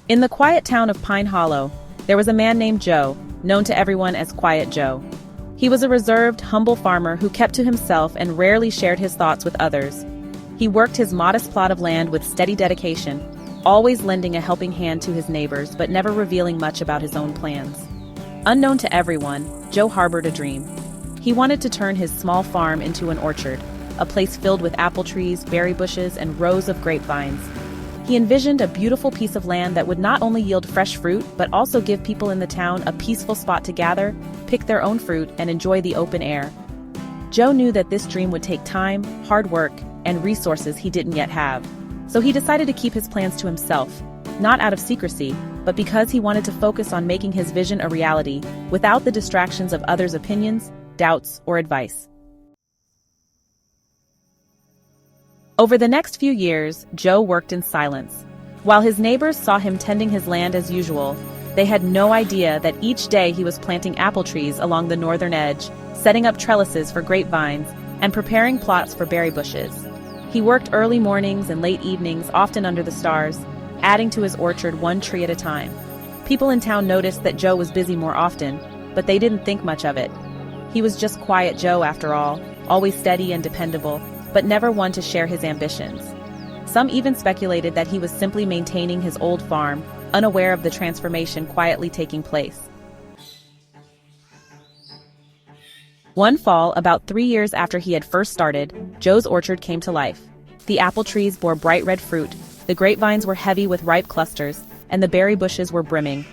In the quiet town of Pine Hollow, there was a man named Joe, known to everyone as Quiet Joe. He was a reserved, humble farmer who kept to himself and rarely shared his thoughts with others. He worked his modest plot of land with steady dedication, always lending a helping hand to his neighbors but never revealing much about his own plans. Unknown to everyone, Joe harbored a dream. He wanted to turn his small farm into an orchard, a place filled with apple trees, berry bushes, and rows of grapevines. He envisioned a beautiful piece of land that would not only yield fresh fruit, but also give people in the town a peaceful spot to gather, pick their own fruit, and enjoy the open air. Joe knew that this dream would take time, hard work, and resources he didn't yet have. So he decided to keep his plans to himself, not out of secrecy, but because he wanted to focus on making his vision a reality, without the distractions of others' opinions, doubts, or advice. Over the next few years, Joe worked in silence. While his neighbors saw him tending his land as usual, they had no idea that each day he was planting apple trees along the northern edge, setting up trellises for grapevines, and preparing plots for berry bushes. He worked early mornings and late evenings, often under the stars, adding to his orchard one tree at a time. People in town noticed that Joe was busy more often, but they didn't think much of it. He was just Quiet Joe after all, always steady and dependable, but never one to share his ambitions. Some even speculated that he was simply maintaining his old farm, unaware of the transformation quietly taking place. One fall, about 3 years after he had first started, Joe's orchard came to life. The apple trees bore bright red fruit, the grapevines were heavy with ripe clusters, and the berry bushes were brimming.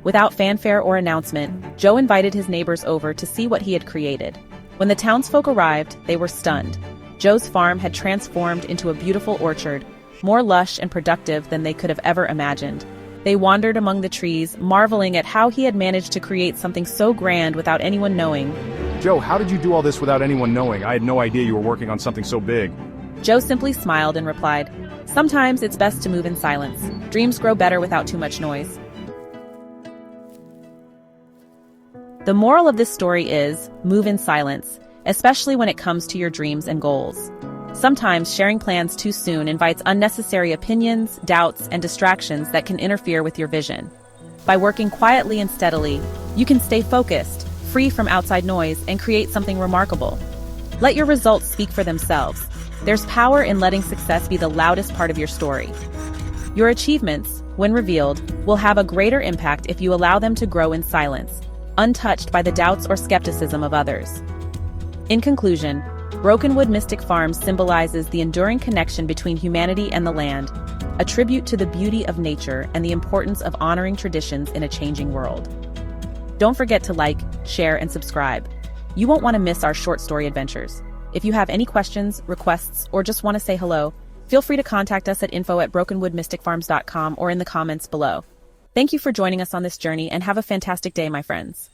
Without fanfare or announcement, Joe invited his neighbors over to see what he had created. When the townsfolk arrived, they were stunned. Joe's farm had transformed into a beautiful orchard, more lush and productive than they could have ever imagined. They wandered among the trees, marveling at how he had managed to create something so grand without anyone knowing. Joe, how did you do all this without anyone knowing? I had no idea you were working on something so big. Joe simply smiled and replied, "Sometimes it's best to move in silence. Dreams grow better without too much noise." The moral of this story is, move in silence, especially when it comes to your dreams and goals. Sometimes sharing plans too soon invites unnecessary opinions, doubts, and distractions that can interfere with your vision. By working quietly and steadily, you can stay focused, free from outside noise, and create something remarkable. Let your results speak for themselves. There's power in letting success be the loudest part of your story. Your achievements, when revealed, will have a greater impact if you allow them to grow in silence, untouched by the doubts or skepticism of others. In conclusion, Brokenwood Mystic Farms symbolizes the enduring connection between humanity and the land, a tribute to the beauty of nature and the importance of honoring traditions in a changing world. Don't forget to like, share, and subscribe. You won't want to miss our short story adventures. If you have any questions, requests, or just want to say hello, feel free to contact us at info@brokenwoodmysticfarms.com or in the comments below. Thank you for joining us on this journey and have a fantastic day, my friends.